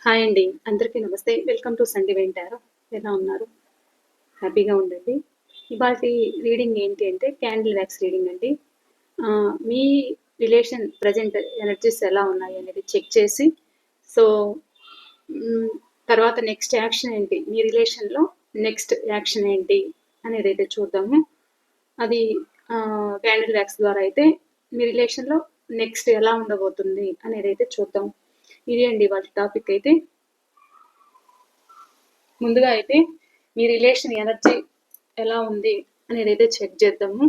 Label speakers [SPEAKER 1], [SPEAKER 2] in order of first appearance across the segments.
[SPEAKER 1] Hi అండి. అందరికీ నమస్తే. Welcome to sun divine tarot. ఎలా ఉన్నారు? హ్యాపీగా ఉండండి. ఇవాల్టి రీడింగ్ ఏంటి అంటే క్యాండిల్ వ్యాక్స్ రీడింగ్ అండి. మీ రిలేషన్ ప్రెజెంట్ ఎనర్జీస్ ఎలా ఉన్నాయి అనేది చెక్ చేసి సో తర్వాత నెక్స్ట్ యాక్షన్ ఏంటి, మీ రిలేషన్‌లో నెక్స్ట్ యాక్షన్ ఏంటి అనేదైతే చూద్దాము. అది క్యాండిల్ వ్యాక్స్ ద్వారా అయితే మీ రిలేషన్‌లో నెక్స్ట్ ఎలా ఉండబోతుంది అనేదైతే చూద్దాం. ఇది అండి ఇవాల్టి టాపిక్ అయితే. ముందుగా అయితే మీ రిలేషన్ ఎనర్జీ ఎలా ఉంది అనేది అయితే చెక్ చేద్దాము.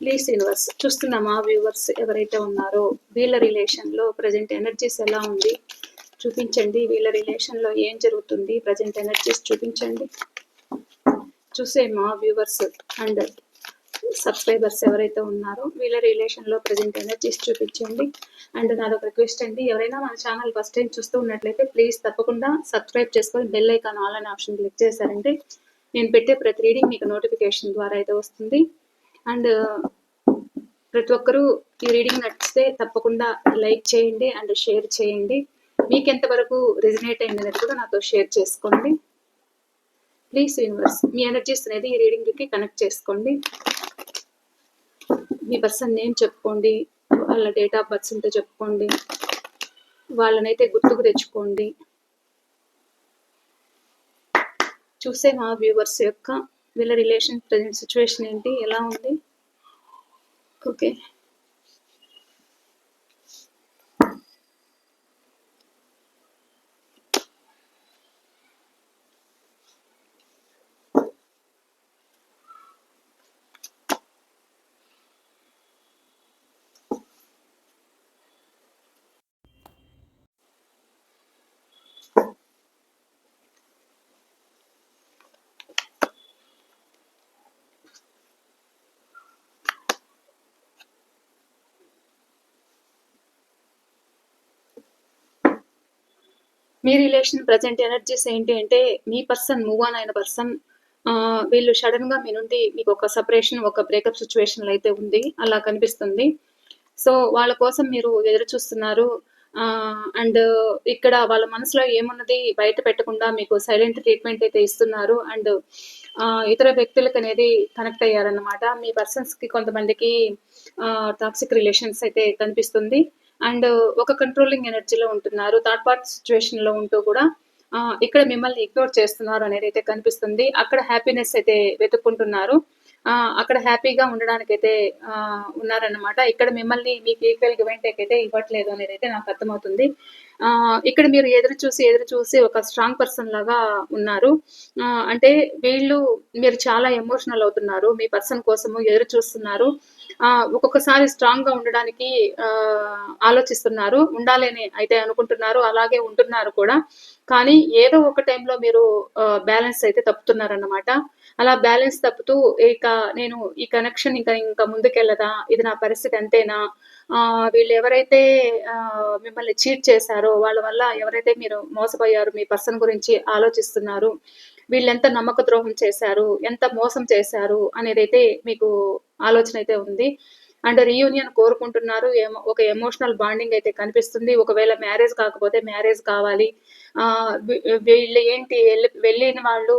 [SPEAKER 1] ప్లీజ్ యూనివర్స్ చూస్తున్నామా వ్యూవర్స్ ఎవరైతే ఉన్నారో వీళ్ళ రిలేషన్లో ప్రజెంట్ ఎనర్జీస్ ఎలా ఉంది చూపించండి. వీళ్ళ రిలేషన్లో ఏం జరుగుతుంది, ప్రజెంట్ ఎనర్జీస్ చూపించండి. చూసేమా వ్యూవర్స్ అండ్ సబ్స్క్రైబర్స్ ఎవరైతే ఉన్నారో వీళ్ళ రిలేషన్లో ప్రజెంట్ ఎనర్జీస్ చూపించండి. అండ్ నాదొక రిక్వెస్ట్ అండి, ఎవరైనా మన ఛానల్ ఫస్ట్ టైం చూస్తూ ఉన్నట్లయితే ప్లీజ్ తప్పకుండా సబ్స్క్రైబ్ చేసుకొని బెల్ ఐకాన్ ఆల్ అనే ఆప్షన్ క్లిక్ చేశారంటే నేను పెట్టే ప్రతి రీడింగ్ మీకు నోటిఫికేషన్ ద్వారా అయితే వస్తుంది. అండ్ ప్రతి ఒక్కరూ ఈ రీడింగ్ నచ్చితే తప్పకుండా లైక్ చేయండి అండ్ షేర్ చేయండి. మీకు ఎంతవరకు రెజినేట్ అయిందనేది కూడా నాతో షేర్ చేసుకోండి. ప్లీజ్ యూనివర్స్ మీ ఎనర్జీస్ అనేది ఈ రీడింగ్కి కనెక్ట్ చేసుకోండి. మీ పర్సన్ నేమ్ చెప్పుకోండి, వాళ్ళ డేట్ ఆఫ్ బర్త్ ఉంటే చెప్పుకోండి, వాళ్ళనైతే గుర్తుకు తెచ్చుకోండి. చూసే మా వ్యూవర్స్ యొక్క వీళ్ళ రిలేషన్ ప్రజెంట్ సిచ్యువేషన్ ఏంటి, ఎలా ఉంది. ఓకే, మీ రిలేషన్ ప్రజెంట్ ఎనర్జీస్ ఏంటి అంటే మీ పర్సన్ మూవ్ ఆన్ అయిన పర్సన్ వీళ్ళు సడన్ గా మీ నుండి మీకు ఒక సపరేషన్, ఒక బ్రేకప్ సిచ్యువేషన్ అయితే ఉంది, అలా కనిపిస్తుంది. సో వాళ్ళ కోసం మీరు ఎదురు చూస్తున్నారు. అండ్ ఇక్కడ వాళ్ళ మనసులో ఏమున్నది బయట పెట్టకుండా మీకు సైలెంట్ ట్రీట్మెంట్ అయితే ఇస్తున్నారు. అండ్ ఇతర వ్యక్తులకు అనేది కనెక్ట్ అయ్యారన్నమాట. మీ పర్సన్స్ కి కొంతమందికి టాక్సిక్ రిలేషన్స్ అయితే కనిపిస్తుంది. అండ్ ఒక కంట్రోలింగ్ ఎనర్జీలో ఉంటున్నారు. థర్డ్ పార్టీ సిచ్యువేషన్ లో ఉంటూ కూడా ఇక్కడ మిమ్మల్ని ఇగ్నోర్ చేస్తున్నారు అనేది అయితే కనిపిస్తుంది. అక్కడ హ్యాపీనెస్ అయితే వెతుక్కుంటున్నారు. అక్కడ హ్యాపీగా ఉండడానికి అయితే ఉన్నారన్నమాట. ఇక్కడ మిమ్మల్ని మీకు ఈక్వల్ గివ్ అండ్ టేక్ అయితే ఇవ్వట్లేదు అనేది అయితే నాకు అర్థమవుతుంది. ఇక్కడ మీరు ఎదురు చూసి ఒక స్ట్రాంగ్ పర్సన్ లాగా ఉన్నారు. అంటే మీరు చాలా ఎమోషనల్ అవుతున్నారు. మీ పర్సన్ కోసము ఎదురు చూస్తున్నారు. ఒక్కొక్కసారి స్ట్రాంగ్ గా ఉండడానికి ఆలోచిస్తున్నారు, ఉండాలని అయితే అనుకుంటున్నారు, అలాగే ఉంటున్నారు కూడా. కానీ ఏదో ఒక టైంలో మీరు బ్యాలెన్స్ అయితే తప్పుతున్నారన్నమాట. అలా బ్యాలెన్స్ తప్పుతూ ఇక నేను ఈ కనెక్షన్ ఇంకా ముందుకెళ్ళదా, ఇది నా పరిస్థితి అంతేనా, వీళ్ళు ఎవరైతే మిమ్మల్ని చీట్ చేశారో వాళ్ళ వల్ల ఎవరైతే మీరు మోసపోయారు మీ పర్సన్ గురించి ఆలోచిస్తున్నారు. వీళ్ళెంత నమ్మక ద్రోహం చేశారు, ఎంత మోసం చేశారు అనేదైతే మీకు ఆలోచన అయితే ఉంది. అండ్ రీయూనియన్ కోరుకుంటున్నారు. ఒక ఎమోషనల్ బాండింగ్ అయితే కనిపిస్తుంది. ఒకవేళ మ్యారేజ్ కాకపోతే మ్యారేజ్ కావాలి. వీళ్ళు ఏంటి వెళ్ళిన వాళ్ళు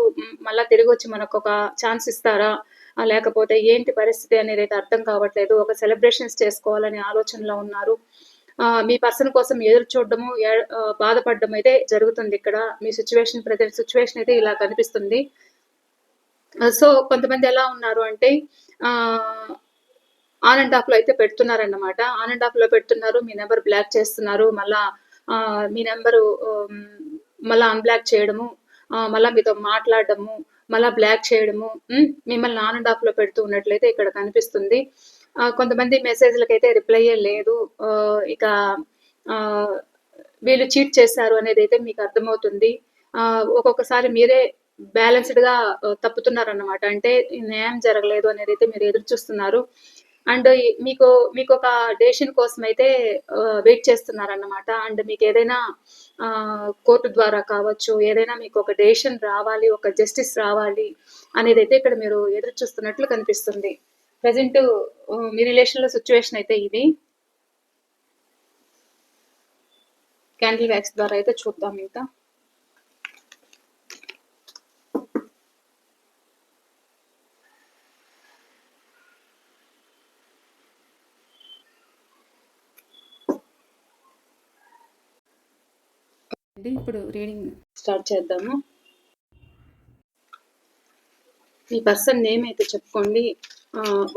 [SPEAKER 1] మళ్ళా తిరిగి వచ్చి మనకు ఒక ఛాన్స్ ఇస్తారా, లేకపోతే ఏంటి పరిస్థితి అనేది అయితే అర్థం కావట్లేదు. ఒక సెలబ్రేషన్స్ చేసుకోవాలనే ఆలోచనలో ఉన్నారు. మీ పర్సన్ కోసం ఎదురు చూడడము, బాధపడడం అయితే జరుగుతుంది. ఇక్కడ మీ ప్రజెంట్ సిచ్యువేషన్ అయితే ఇలా కనిపిస్తుంది. సో కొంతమంది ఎలా ఉన్నారు అంటే ఆన్ అండ్ ఆఫ్ లో అయితే పెడుతున్నారన్నమాట. ఆన్ అండ్ ఆఫ్ లో పెడుతున్నారు, మీ నెంబర్ బ్లాక్ చేస్తున్నారు, మళ్ళా మీ నెంబరు మళ్ళా అన్బ్లాక్ చేయడము, మళ్ళా మీతో మాట్లాడడము, మళ్ళా బ్లాక్ చేయడము, మిమ్మల్ని ఆన్ అండ్ ఆఫ్ లో పెడుతూ ఉన్నట్లయితే ఇక్కడ కనిపిస్తుంది. కొంతమంది మెసేజ్లకైతే రిప్లైయే లేదు. ఇక వీళ్ళు చీట్ చేశారు అనేది అయితే మీకు అర్థమవుతుంది. ఒక్కొక్కసారి మీరే బ్యాలెన్స్డ్ గా తప్పుతున్నారన్నమాట. అంటే న్యాయం జరగలేదు అనేది అయితే మీరు ఎదురు చూస్తున్నారు. అండ్ మీకు ఒక డెసిషన్ కోసం అయితే వెయిట్ చేస్తున్నారన్నమాట. అండ్ మీకు ఏదైనా కోర్టు ద్వారా కావచ్చు, ఏదైనా మీకు ఒక డెసిషన్ రావాలి, ఒక జస్టిస్ రావాలి అనేది అయితే ఇక్కడ మీరు ఎదురు చూస్తున్నట్లు కనిపిస్తుంది. ప్రెజెంట్ మీ రిలేషన్‌లో సిట్యుయేషన్ అయితే ఇది. క్యాండిల్ వ్యాక్స్ ద్వారా అయితే చూద్దాం ఇంకా. ఇప్పుడు రీడింగ్ స్టార్ట్ చేద్దాము. మీ పర్సన్ నేమ్ అయితే చెప్పుకోండి,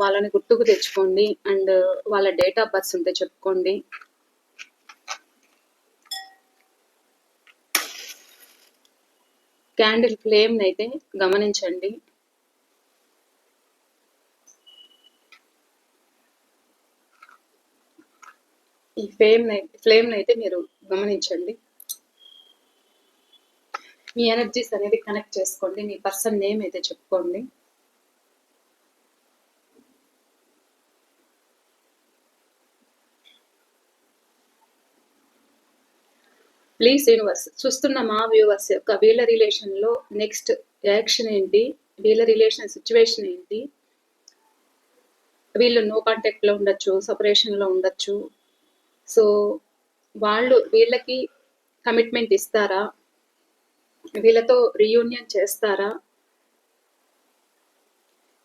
[SPEAKER 1] వాళ్ళని గుర్తుకు తెచ్చుకోండి, అండ్ వాళ్ళ డేట్ ఆఫ్ బర్త్ ఉంటే చెప్పుకోండి. క్యాండిల్ ఫ్లేమ్ అయితే గమనించండి. ఈ ఫ్లేమ్ అయితే మీరు గమనించండి. మీ ఎనర్జీస్ అనేది కనెక్ట్ చేసుకోండి. మీ పర్సన్ నేమ్ అయితే చెప్పుకోండి. ప్లీజ్ యూనివర్స్, చూస్తున్న మా వ్యూవర్స్ యొక్క వీళ్ళ రిలేషన్లో నెక్స్ట్ యాక్షన్ ఏంటి, వీళ్ళ రిలేషన్ సిచ్యువేషన్ ఏంటి, వీళ్ళు నో కాంటాక్ట్లో ఉండొచ్చు, సపరేషన్లో ఉండొచ్చు. సో వాళ్ళు వీళ్ళకి కమిట్మెంట్ ఇస్తారా, వీళ్ళతో రీయూనియన్ చేస్తారా,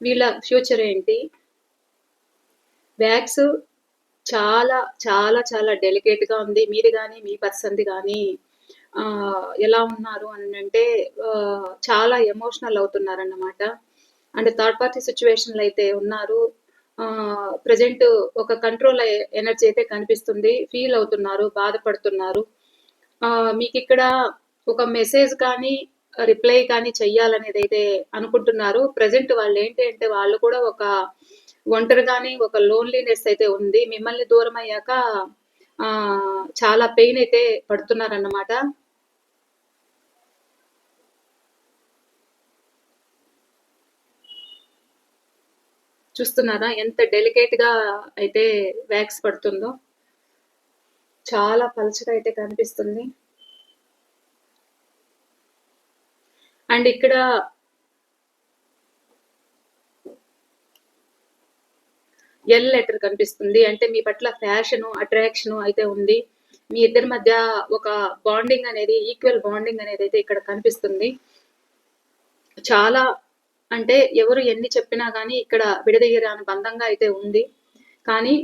[SPEAKER 1] వీళ్ళ ఫ్యూచర్ ఏంటి. వ్యాక్స్ చాలా చాలా చాలా డెలికేట్గా ఉంది. మీది కానీ మీ పర్సన్ది కానీ ఎలా ఉన్నారు అని అంటే చాలా ఎమోషనల్ అవుతున్నారన్నమాట. అండ్ థర్డ్ పార్టీ సిచ్యువేషన్లో అయితే ఉన్నారు. ప్రజెంట్ ఒక కంట్రోల్ ఎనర్జీ అయితే కనిపిస్తుంది. ఫీల్ అవుతున్నారు, బాధపడుతున్నారు. మీకు ఇక్కడ ఒక మెసేజ్ కానీ రిప్లై కానీ చెయ్యాలనేది అయితే అనుకుంటున్నారు. ప్రజెంట్ వాళ్ళు ఏంటి అంటే వాళ్ళు కూడా ఒక ఒంటరిగానే ఒక లోన్లీనెస్ అయితే ఉంది. మిమ్మల్ని దూరం అయ్యాక చాలా పెయిన్ అయితే పడుతున్నారన్నమాట. చూస్తున్నారా ఎంత డెలికేట్గా అయితే వ్యాక్స్ పడుతుందో. చాలా పలుచగా అయితే కనిపిస్తుంది. అండ్ ఇక్కడ ఎల్ లెటర్ కనిపిస్తుంది. అంటే మీ పట్ల ఫ్యాషను, అట్రాక్షను అయితే ఉంది. మీ ఇద్దరి మధ్య ఒక బాండింగ్ అనేది, ఈక్వల్ బాండింగ్ అనేది అయితే ఇక్కడ కనిపిస్తుంది. చాలా అంటే ఎవరు ఎన్ని చెప్పినా కానీ ఇక్కడ విడదీయరాని బంధంగా అయితే ఉంది. కానీ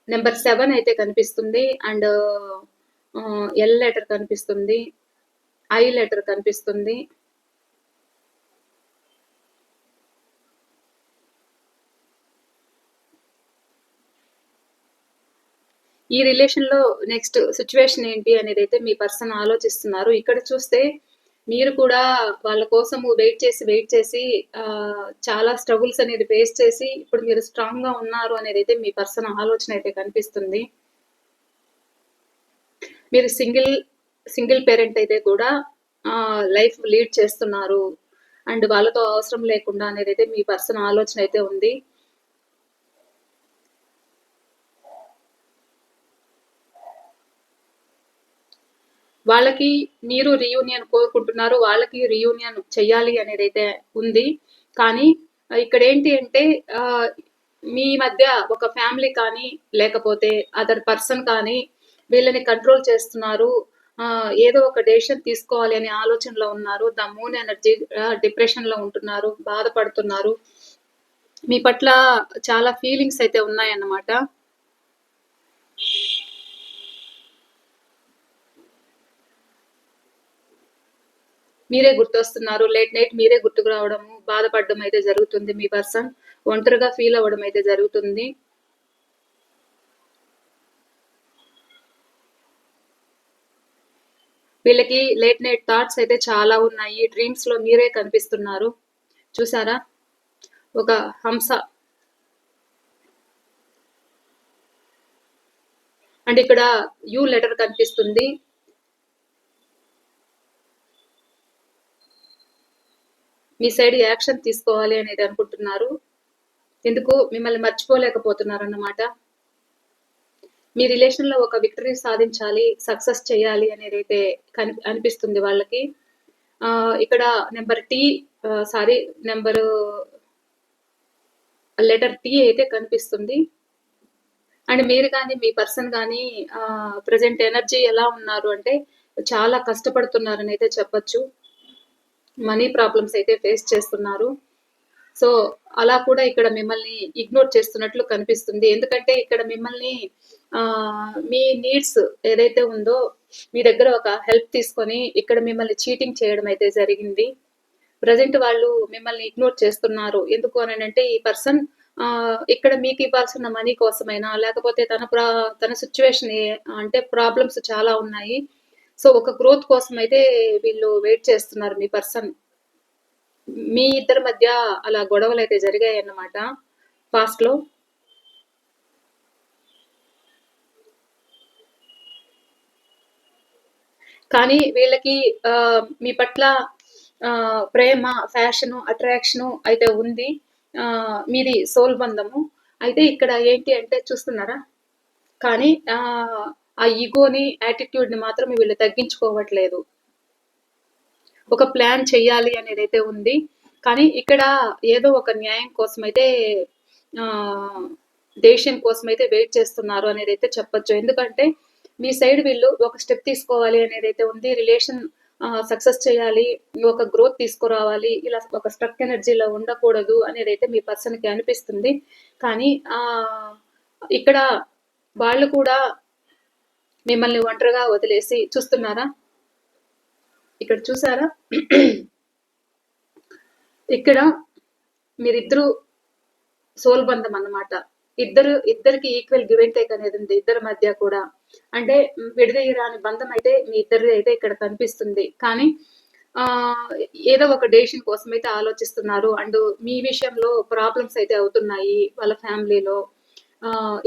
[SPEAKER 1] నెంబర్ 7 అయితే కనిపిస్తుంది. అండ్ ఎల్ లెటర్ కనిపిస్తుంది, ఐ లెటర్ కనిపిస్తుంది. ఈ రిలేషన్లో నెక్స్ట్ సిచ్యువేషన్ ఏంటి అనేది అయితే మీ పర్సన్ ఆలోచిస్తున్నారు. ఇక్కడ చూస్తే మీరు కూడా వాళ్ళ కోసము వెయిట్ చేసి చాలా స్ట్రగుల్స్ అనేది ఫేస్ చేసి ఇప్పుడు మీరు స్ట్రాంగ్గా ఉన్నారు అనేది అయితే మీ పర్సన్ ఆలోచన అయితే కనిపిస్తుంది. మీరు సింగిల్ పేరెంట్ అయితే కూడా లైఫ్ లీడ్ చేస్తున్నారు అండ్ వాళ్ళతో అవసరం లేకుండా అనేది అయితే మీ పర్సన్ ఆలోచన అయితే ఉంది. వాళ్ళకి మీరు రీయూనియన్ కోరుకుంటున్నారు, వాళ్ళకి రీయూనియన్ చెయ్యాలి అనేది అయితే ఉంది. కానీ ఇక్కడ ఏంటి అంటే మీ మధ్య ఒక ఫ్యామిలీ కానీ లేకపోతే అదర్ పర్సన్ కానీ వీళ్ళని కంట్రోల్ చేస్తున్నారు. ఏదో ఒక డెసిషన్ తీసుకోవాలి అనే ఆలోచనలో ఉన్నారు. ద మూన్ ఎనర్జీ డిప్రెషన్లో ఉంటున్నారు, బాధపడుతున్నారు. మీ పట్ల చాలా ఫీలింగ్స్ అయితే ఉన్నాయన్నమాట. మీరే గుర్తొస్తున్నారు. లేట్ నైట్ మీరే గుర్తుకు రావడము, బాధపడడం అయితే జరుగుతుంది. మీ పర్సన్ ఒంటరిగా ఫీల్ అవ్వడం అయితే జరుగుతుంది. వీళ్ళకి లేట్ నైట్ థాట్స్ అయితే చాలా ఉన్నాయి. డ్రీమ్స్ లో మీరే కనిపిస్తున్నారు. చూసారా, ఒక హంస. అండ్ ఇక్కడ యూ లెటర్ కనిపిస్తుంది. మీ సైడ్ యాక్షన్ తీసుకోవాలి అనేది అనుకుంటున్నారు. ఎందుకు మిమ్మల్ని మర్చిపోలేకపోతున్నారు అన్నమాట. మీ రిలేషన్లో ఒక విక్టరీ సాధించాలి, సక్సెస్ చేయాలి అనేది అయితే అనిపిస్తుంది వాళ్ళకి. ఇక్కడ నెంబరు లెటర్ టీ అయితే కనిపిస్తుంది. అండ్ మీరు కానీ మీ పర్సన్ కానీ ప్రజెంట్ ఎనర్జీ ఎలా ఉన్నారు అంటే చాలా కష్టపడుతున్నారని అయితే చెప్పొచ్చు. మనీ ప్రాబ్లమ్స్ అయితే ఫేస్ చేస్తున్నారు. సో అలా కూడా ఇక్కడ మిమ్మల్ని ఇగ్నోర్ చేస్తున్నట్లు కనిపిస్తుంది. ఎందుకంటే ఇక్కడ మిమ్మల్ని మీ నీడ్స్ ఏదైతే ఉందో మీ దగ్గర ఒక హెల్ప్ తీసుకొని ఇక్కడ మిమ్మల్ని చీటింగ్ చేయడం అయితే జరిగింది. ప్రజెంట్ వాళ్ళు మిమ్మల్ని ఇగ్నోర్ చేస్తున్నారు. ఎందుకు అని అంటే ఈ పర్సన్ ఇక్కడ మీకు ఇవ్వాల్సిన మనీ కోసమైనా లేకపోతే తన సిచ్యువేషన్ అంటే ప్రాబ్లమ్స్ చాలా ఉన్నాయి. సో ఒక గ్రోత్ కోసం అయితే వీళ్ళు వెయిట్ చేస్తున్నారు మీ పర్సన్. మీ ఇద్దరి మధ్య అలా గొడవలు అయితే జరిగాయి అన్నమాట పాస్ట్ లో. కానీ వీళ్ళకి మీ పట్ల ప్రేమ, ఫ్యాషను, అట్రాక్షను అయితే ఉంది. మీది సోల్ బంధము. అయితే ఇక్కడ ఏంటి అంటే చూస్తున్నారా, కానీ ఆ ఈగోని, యాటిట్యూడ్ని మాత్రం వీళ్ళు తగ్గించుకోవట్లేదు. ఒక ప్లాన్ చెయ్యాలి అనేది అయితే ఉంది. కానీ ఇక్కడ ఏదో ఒక న్యాయం కోసం అయితే దేశం కోసం అయితే వెయిట్ చేస్తున్నారు అనేది అయితే చెప్పొచ్చు. ఎందుకంటే మీ సైడ్ వీళ్ళు ఒక స్టెప్ తీసుకోవాలి అనేది అయితే ఉంది. రిలేషన్ సక్సెస్ చేయాలి, ఒక గ్రోత్ తీసుకురావాలి, ఇలా ఒక స్ట్రక్ ఎనర్జీలో ఉండకూడదు అనేది అయితే మీ పర్సన్కి అనిపిస్తుంది. కానీ ఇక్కడ వాళ్ళు కూడా మిమ్మల్ని ఒంటరిగా వదిలేసి చూస్తున్నారా, ఇక్కడ చూసారా, ఇక్కడ మీరిద్దరు సోల్ బంధం అన్నమాట. ఇద్దరికి ఈక్వల్ గివ్ అండ్ టేక్ అనేది ఉంది ఇద్దరి మధ్య కూడా. అంటే విడదీయరాని బంధం అయితే మీ ఇద్దరిది అయితే ఇక్కడ కనిపిస్తుంది. కానీ ఏదో ఒక డెసిషన్ కోసం అయితే ఆలోచిస్తున్నారు. అండ్ మీ విషయంలో ప్రాబ్లమ్స్ అయితే అవుతున్నాయి వాళ్ళ ఫ్యామిలీలో.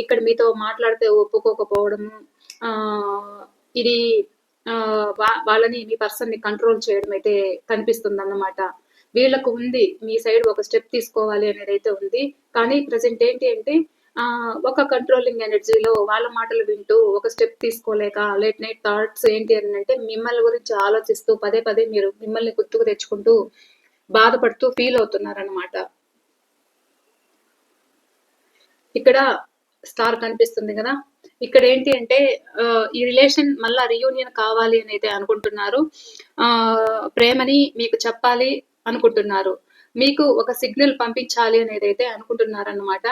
[SPEAKER 1] ఇక్కడ మీతో మాట్లాడితే ఒప్పుకోకపోవడము, ఇది వాళ్ళని మీ పర్సన్ని కంట్రోల్ చేయడం అయితే కనిపిస్తుంది అన్నమాట. వీళ్ళకు ఉంది మీ సైడ్ ఒక స్టెప్ తీసుకోవాలి అనేది అయితే ఉంది. కానీ ప్రజెంట్ ఏంటి అంటే ఒక కంట్రోలింగ్ ఎనర్జీలో వాళ్ళ మాటలు వింటూ ఒక స్టెప్ తీసుకోలేక లేట్ నైట్ థాట్స్ ఏంటి అని అంటే మిమ్మల్ని గురించి ఆలోచిస్తూ పదే పదే మీరు మిమ్మల్ని గుర్తుకు తెచ్చుకుంటూ బాధపడుతూ ఫీల్ అవుతున్నారనమాట. ఇక్కడ స్టార్ కనిపిస్తుంది కదా, ఇక్కడ ఏంటి అంటే ఈ రిలేషన్ మళ్ళా రీయూనియన్ కావాలి అని అయితే అనుకుంటున్నారు. ప్రేమని మీకు చెప్పాలి అనుకుంటున్నారు, మీకు ఒక సిగ్నల్ పంపించాలి అనేది అయితే అనుకుంటున్నారు అనమాట.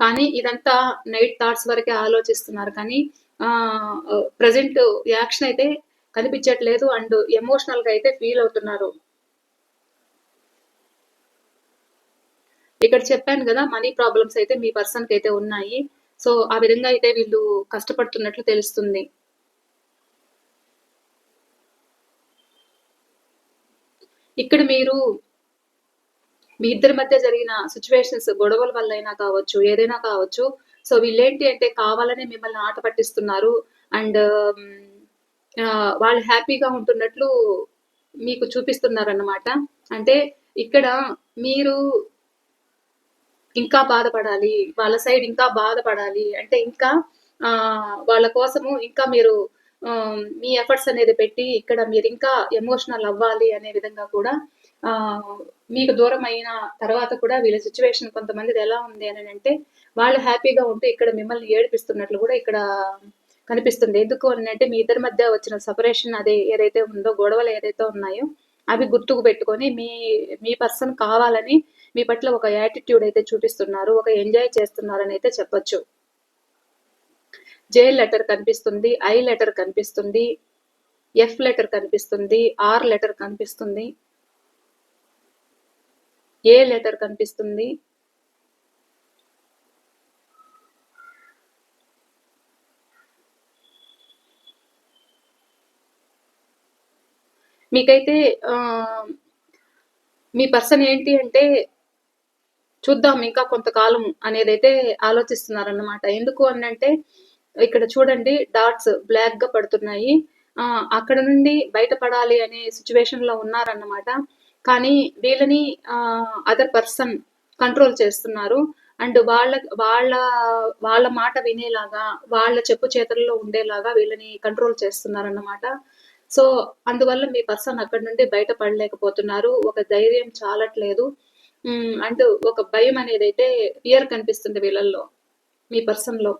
[SPEAKER 1] కానీ ఇదంతా నైట్ థాట్స్ వరకే ఆలోచిస్తున్నారు. కానీ ప్రజెంట్ యాక్షన్ అయితే కనిపించట్లేదు. అండ్ ఎమోషనల్ గా అయితే ఫీల్ అవుతున్నారు. ఇక్కడ చెప్పాను కదా, మనీ ప్రాబ్లమ్స్ అయితే మీ పర్సన్కి అయితే ఉన్నాయి. సో ఆ విధంగా అయితే వీళ్ళు కష్టపడుతున్నట్లు తెలుస్తుంది. ఇక్కడ మీరు మీ ఇద్దరి మధ్య జరిగిన సిచ్యువేషన్స్ గొడవల వల్ల అయినా కావచ్చు, ఏదైనా కావచ్చు. సో వీళ్ళేంటి అంటే కావాలని మిమ్మల్ని ఆట పట్టిస్తున్నారు. అండ్ వాళ్ళు హ్యాపీగా ఉంటున్నట్లు మీకు చూపిస్తున్నారన్నమాట. అంటే ఇక్కడ మీరు ఇంకా బాధపడాలి, వాళ్ళ సైడ్ ఇంకా బాధపడాలి అంటే ఇంకా వాళ్ళ కోసము ఇంకా మీరు మీ ఎఫర్ట్స్ అనేది పెట్టి ఇక్కడ మీరు ఇంకా ఎమోషనల్ అవ్వాలి అనే విధంగా కూడా మీకు దూరం అయిన తర్వాత కూడా వీళ్ళ సిచ్యువేషన్ కొంతమందిది ఎలా ఉంది అని అంటే వాళ్ళు హ్యాపీగా ఉంటూ ఇక్కడ మిమ్మల్ని ఏడిపిస్తున్నట్లు కూడా ఇక్కడ కనిపిస్తుంది. ఎందుకు అని అంటే మీ ఇద్దరి మధ్య వచ్చిన సపరేషన్ అదే ఏదైతే ఉందో, గొడవలు ఏదైతే ఉన్నాయో అవి గుర్తుకు పెట్టుకొని మీ పర్సన్ కావాలని మీ పట్ల ఒక యాటిట్యూడ్ అయితే చూపిస్తున్నారు, ఒక ఎంజాయ్ చేస్తున్నారని అయితే చెప్పొచ్చు. జే లెటర్ కనిపిస్తుంది, ఐ లెటర్ కనిపిస్తుంది, ఎఫ్ లెటర్ కనిపిస్తుంది, ఆర్ లెటర్ కనిపిస్తుంది, ఏ లెటర్ కనిపిస్తుంది, మీకైతే మీ పర్సన్ ఏంటి అంటే చూద్దాం ఇంకా కొంతకాలం అనేది అయితే ఆలోచిస్తున్నారన్నమాట. ఎందుకు అని అంటే ఇక్కడ చూడండి డాట్స్ బ్లాక్ గా పడుతున్నాయి. అక్కడ నుండి బయటపడాలి అనే సిచ్యువేషన్ లో ఉన్నారన్నమాట. కానీ వీళ్ళని అదర్ పర్సన్ కంట్రోల్ చేస్తున్నారు. అండ్ వాళ్ళ మాట వినేలాగా, వాళ్ళ చెప్పు చేతుల్లో ఉండేలాగా వీళ్ళని కంట్రోల్ చేస్తున్నారన్నమాట. సో అందువల్ల మీ పర్సన్ అక్కడ నుండి బయటపడలేకపోతున్నారు. ఒక ధైర్యం చాలట్లేదు. అంటూ ఒక భయం అనేదైతే ఫియర్ కనిపిస్తుంది వీళ్ళల్లో, మీ పర్సన్‌లో.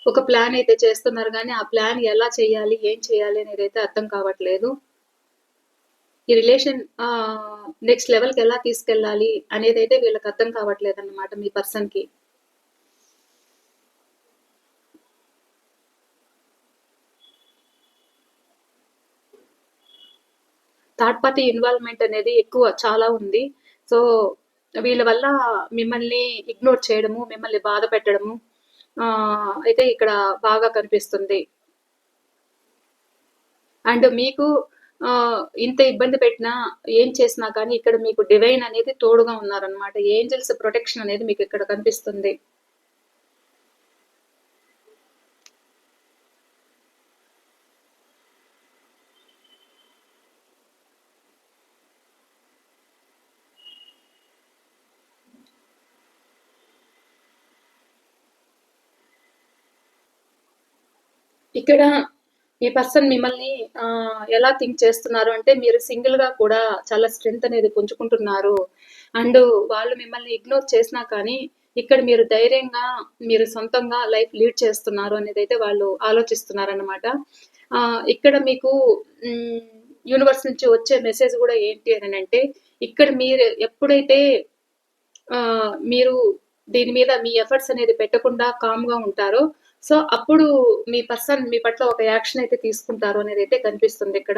[SPEAKER 1] ఒక ప్లాన్ అయితే చేస్తున్నారు గానీ, ఆ ప్లాన్ ఎలా చేయాలి? ఏం చేయాలి? అనేదైతే అర్థం కావట్లేదు. ఈ రిలేషన్ నెక్స్ట్ లెవెల్‌కి ఎలా తీసుకెళ్ళాలి? అనేదైతే వీళ్ళకి అర్థం కావట్లేదన్నమాట మీ పర్సన్‌కి. థర్డ్ పార్టీ ఇన్వాల్వ్‌మెంట్ అనేది ఎక్కువ చాలా ఉంది. సో, వీళ్ళ వల్ల మిమ్మల్ని ఇగ్నోర్ చేయడము, మిమ్మల్ని బాధ పెట్టడము అయితే ఇక్కడ బాగా కనిపిస్తుంది. అండ్ మీకు ఇంత ఇబ్బంది పెట్టినా, ఏం చేసినా కానీ ఇక్కడ మీకు డివైన్ అనేది తోడుగా ఉన్నారనమాట. ఏంజెల్స్ ప్రొటెక్షన్ అనేది మీకిక్కడ కనిపిస్తుంది. ఇక్కడ ఈ పర్సన్ మిమ్మల్ని ఎలా థింక్ చేస్తున్నారు అంటే, మీరు సింగిల్‌గా కూడా చాలా స్ట్రెంత్ అనేది పుంజుకుంటున్నారు. అండ్ వాళ్ళు మిమ్మల్ని ఇగ్నోర్ చేసినా కానీ, ఇక్కడ మీరు ధైర్యంగా, మీరు సొంతంగా లైఫ్ లీడ్ చేస్తున్నారు అనేదైతే వాళ్ళు ఆలోచిస్తున్నారనమాట. ఇక్కడ మీకు హ్మ్, యూనివర్స్ నుంచి వచ్చే మెసేజ్ గూడా ఏంటి అనంటే, ఇక్కడ మీరు ఎప్పుడైతే మీరు దీని మీద మీ ఎఫర్ట్స్ అనేది పెట్టకుండా కామ్‌గా ఉంటారో, సో, అప్పుడు మీ పర్సన్ మీ పట్ల ఒక యాక్షన్ అయితే తీసుకుంటారు అనేదైతే కనిపిస్తుందిక్కడ.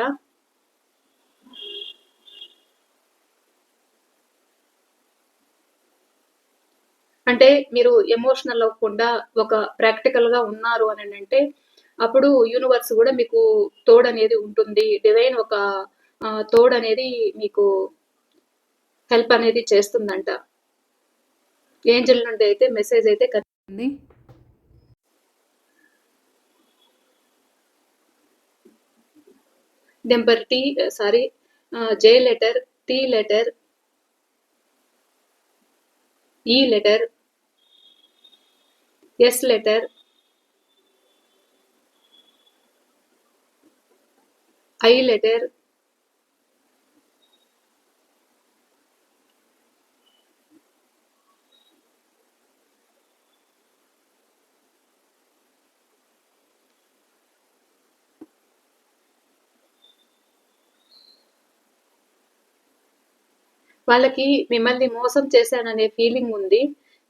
[SPEAKER 1] అంటే మీరు ఎమోషనల్ అవ్వకుండా ఒక ప్రాక్టికల్‌గా ఉన్నారు అననంటే, అప్పుడు యూనివర్స్ గూడా మీకు తోడనేది ఉంటుంది. డివైన్ ఒక తోడనేది మీకు హెల్ప్ అనేది చేస్తుందంట. ఏంజెల్ నుండి అయితే మెసేజ్ అయితే కనిపిస్తుంది. Number J letter, T letter, E letter, S letter, I letter, వాళ్ళకి మిమ్మల్ని మోసం చేశాననే ఫీలింగ్ ఉంది.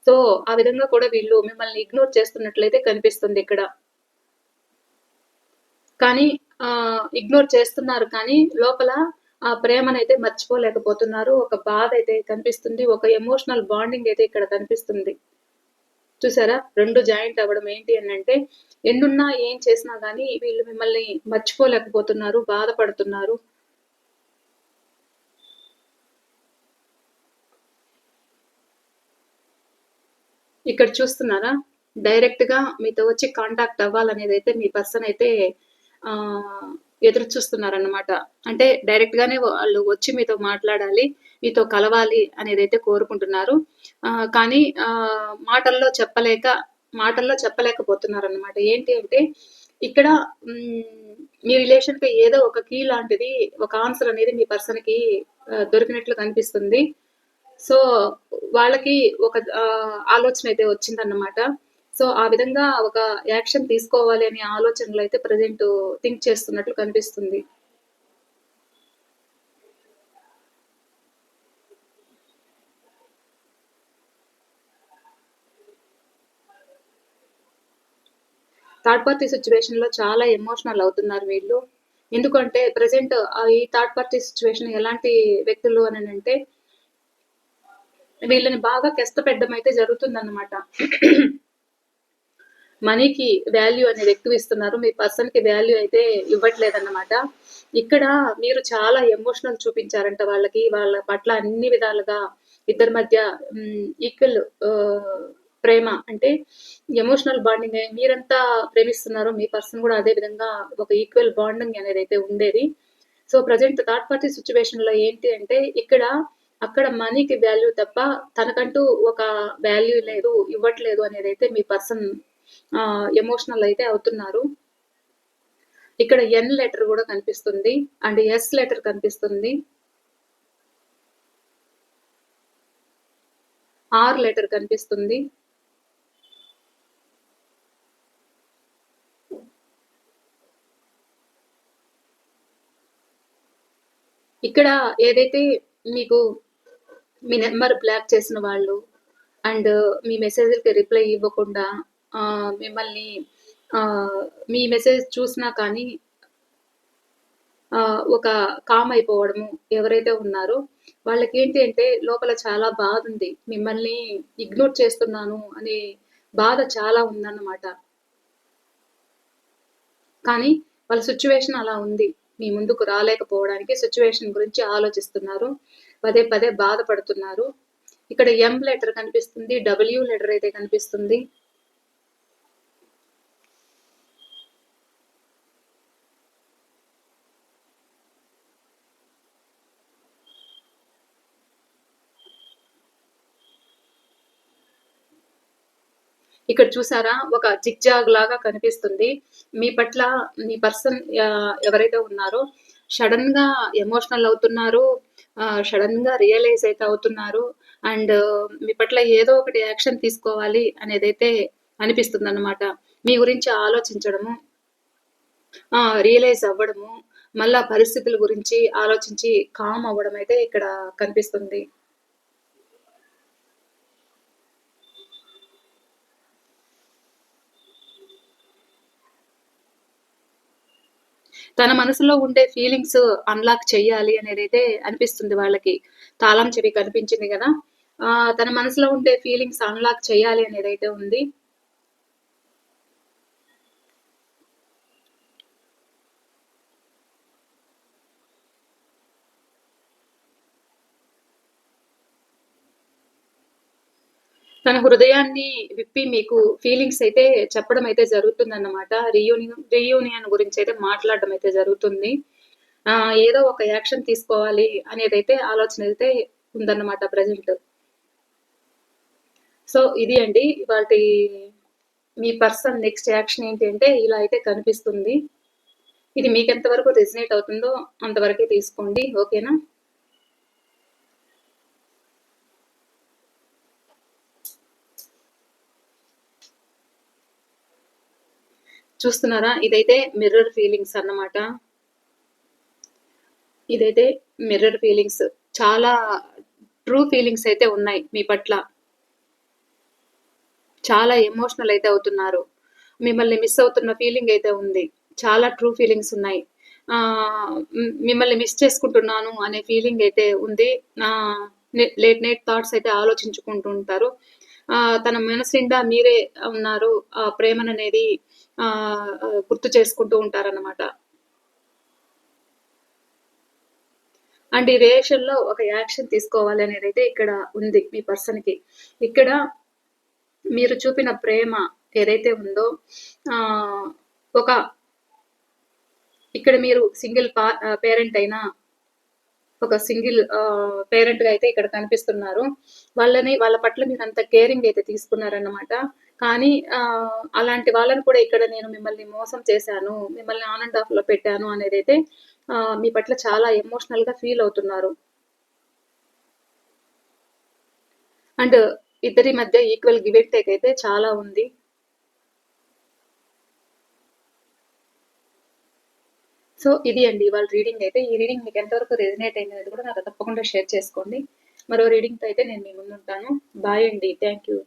[SPEAKER 1] సో, ఆ విధంగా కూడా వీళ్ళు మిమ్మల్ని ఇగ్నోర్ చేస్తున్నట్లయితే కనిపిస్తుందిక్కడ. కానీ ఇగ్నోర్ చేస్తున్నారు కానీ లోపల ఆ ప్రేమనైతే మర్చిపోలేకపోతున్నారు. ఒక బాధైతే కనిపిస్తుంది. ఒక ఎమోషనల్ బాండింగ్ అయితే ఇక్కడ కనిపిస్తుంది. చూసారా? 2 జాయింట్ అవ్వడం ఏంటి అనంటే, ఎన్నున్నా ఏం చేసినా గానీ వీళ్ళు మిమ్మల్ని మర్చిపోలేకపోతున్నారు, బాధపడుతున్నారు. ఇక్కడ చూస్తున్నారా? డైరెక్ట్‌గా మీతో వచ్చి కాంటాక్ట్ అవ్వాలనేదైతే మీ పర్సన్ అయితే ఆహ్, ఎదురు చూస్తున్నారన్నమాట. అంటే డైరెక్ట్‌గానే వాళ్ళు వచ్చి మీతో మాట్లాడాలి, మీతో కలవాలి అనేదైతే కోరుకుంటున్నారు. కానీ మాటల్లో చెప్పలేకపోతున్నారన్నమాట. ఏంటి అంటే ఇక్కడ మీ రిలేషన్‌కి ఏదో ఒక కీ లాంటిది, ఒక ఆన్సర్ అనేది మీ పర్సన్‌కి దొరికినట్లు కనిపిస్తుంది. సో, వాళ్ళకి ఒక ఆలోచనైతే వచ్చిందన్నమాట. సో, ఆ విధంగా ఒక యాక్షన్ తీసుకోవాలి అనే ఆలోచనలైతే ప్రెజెంటు థింక్ చేస్తున్నట్లు కనిపిస్తుంది. థర్డ్ పార్టీ సిట్యుయేషన్‌లో చాలా ఎమోషనల్ అవుతున్నారు వీళ్ళు. ఎందుకంటే ప్రెజెంట్ ఈ థర్డ్ పార్టీ సిట్యుయేషన్ ఎలాంటి వ్యక్తులు అననంటే, వీళ్ళని బాగా కష్టపెట్టడం అయితే జరుగుతుందన్నమాట. మనీకి వాల్యూ అనేది ఎక్కువ ఇస్తున్నారు. మీ పర్సన్‌కి వాల్యూ అయితే ఇవ్వట్లేదన్నమాట. ఇక్కడ మీరు చాలా ఎమోషనల్ చూపించారంట వాళ్ళకి. వాళ్ళ పట్ల అన్ని విధాలుగా ఇద్దరి మధ్య ఈక్వల్ ప్రేమ అంటే ఎమోషనల్ బాండింగ్ మీరెంత ప్రేమిస్తున్నారో మీ పర్సన్ గూడా అదే విధంగా ఒక ఈక్వల్ బాండింగ్ అనేదైతే ఉండేది. సో, ప్రెజెంట్ థర్డ్ పార్టీ సిట్యుయేషన్‌లో ఏంటి అంటే ఇక్కడ అక్కడ మనీకి వాల్యూ తప్ప తనకంటూ ఒక వాల్యూ లేదు, ఇవ్వట్లేదు అనేదైతే మీ పర్సన్ ఎమోషనల్ అయితే అవుతున్నారు. ఇక్కడ ఎన్ లెటర్ కూడా కనిపిస్తుంది అండ్ ఎస్ లెటర్ కనిపిస్తుంది, ఆర్ లెటర్ కనిపిస్తుంది, ఇక్కడ ఏదైతే మీకు మీ నెంబర్ బ్లాక్ చేసిన వాళ్ళు అండ్ మీ మెసేజ్‌లకి రిప్లై ఇవ్వకుండా మిమ్మల్ని మీ మెసేజ్ చూసినా కానీ ఒక కామ్ అయిపోవడము ఎవరైతే ఉన్నారో వాళ్ళకేంటి అంటే లోపల చాలా బాధుంది. మిమ్మల్ని ఇగ్నోర్ చేస్తున్నాను అనే బాధ చాలా ఉందన్నమాట. కానీ వాళ్ళ సిట్యుయేషన్ అలా ఉంది. మీ ముందుకు రాలేకపోవడానికి సిట్యుయేషన్ గురించి ఆలోచిస్తున్నారు. పదే పదే బాధపడుతున్నారు. ఇక్కడ ఎం లెటర్ కనిపిస్తుంది, డబ్ల్యూ లెటర్ అయితే కనిపిస్తుంది. ఇక్కడ చూసారా ఒక జిగ్జాగ్ లాగా కనిపిస్తుంది. మీ పట్ల మీ పర్సన్ ఎవరైతే ఉన్నారో సడన్ గా ఎమోషనల్ అవుతున్నారు, సడన్ గా రియలైజ్ అయితే అవుతున్నారు అండ్ మీ పట్ల ఏదో ఒకటి యాక్షన్ తీసుకోవాలి అనేదైతే అనిపిస్తుంది అన్నమాట. మీ గురించి ఆలోచించడము, రియలైజ్ అవ్వడము, మళ్ళా పరిస్థితుల గురించి ఆలోచించి కామ్ అవ్వడం అయితే ఇక్కడ కనిపిస్తుంది. తన మనసులో ఉండే ఫీలింగ్స్ అన్లాక్ చెయ్యాలి అనేదైతే అనిపిస్తుంది వాళ్ళకి. తాళం చెవి కనిపించింది గదా! తన మనసులో ఉండే ఫీలింగ్స్ అన్లాక్ చేయాలి అనేదైతే ఉంది. తన హృదయాన్ని విప్పి మీకు ఫీలింగ్స్ అయితే చెప్పడం అయితే జరుగుతుందన్నమాట. రీయూనియన్ గురించి అయితే మాట్లాడడం అయితే జరుగుతుంది. ఏదో ఒక యాక్షన్ తీసుకోవాలి అనేదైతే ఆలోచన అయితే ఉందన్నమాట ప్రెజెంట్. సో ఇది అండి ఇవాల్టి మీ పర్సన్ నెక్స్ట్ యాక్షన్ ఏంటి అంటే ఇలా అయితే కనిపిస్తుంది. ఇది మీకు ఎంతవరకు రెజినేట్ అవుతుందో అంతవరకే తీసుకోండి. ఓకేనా? చూస్తున్నారా? ఇదైతే మిర్రర్ ఫీలింగ్స్ అన్నమాట. ఇదైతే మిర్రర్ ఫీలింగ్స్. చాలా ట్రూ ఫీలింగ్స్ అయితే ఉన్నాయి మీ పట్ల. చాలా ఎమోషనల్ అయితే అవుతున్నారు. మిమ్మల్ని మిస్ అవుతున్న ఫీలింగ్ అయితే ఉంది. చాలా ట్రూ ఫీలింగ్స్ ఉన్నాయి. మిమ్మల్ని మిస్ చేసుకుంటున్నాను అనే ఫీలింగ్ అయితే ఉంది. లేట్ నైట్ థాట్స్ అయితే ఆలోచించుకుంటూ ఉంటారు. తన మనసు నిండా మీరే ఉన్నారు. ఆ ప్రేమననేది గుర్తు చేసుకుంటూ ఉంటారన్నమాట. అండ్ ఈ రిలేషన్‌లో ఒక యాక్షన్ తీసుకోవాలి అనేదైతే ఇక్కడ ఉంది మీ పర్సన్‌కి. ఇక్కడ మీరు చూపిన ప్రేమ ఏదైతే ఉందో ఒక ఇక్కడ మీరు సింగిల్ పేరెంట్ అయినా ఒక సింగిల్ పేరెంట్‌గా అయితే ఇక్కడ కనిపిస్తున్నారు. వాళ్ళ పట్ల మీరంత కేరింగ్ అయితే తీసుకున్నారన్నమాట. కానీ అలాంటి వాళ్ళని కూడా ఇక్కడ నేను మిమ్మల్ని మోసం చేశాను, మిమ్మల్ని ఆన్ అండ్ ఆఫ్‌లో పెట్టాను అనేదైతే మీ పట్ల చాలా ఎమోషనల్‌గా ఫీల్ అవుతున్నారు. అండ్ ఇద్దరి మధ్య ఈక్వల్ గివ్ అండ్ టేక్ అయితే చాలా ఉంది. సో ఇది అండి ఇవాళ రీడింగ్ అయితే. ఈ రీడింగ్ మీకు ఎంతవరకు రెజనేట్ అయిందనేది కూడా నాకు తప్పకుండా షేర్ చేసుకోండి. మరో రీడింగ్‌తో అయితే నేను మీ ముందుంటాను. బాయ్ అండి. Thank you.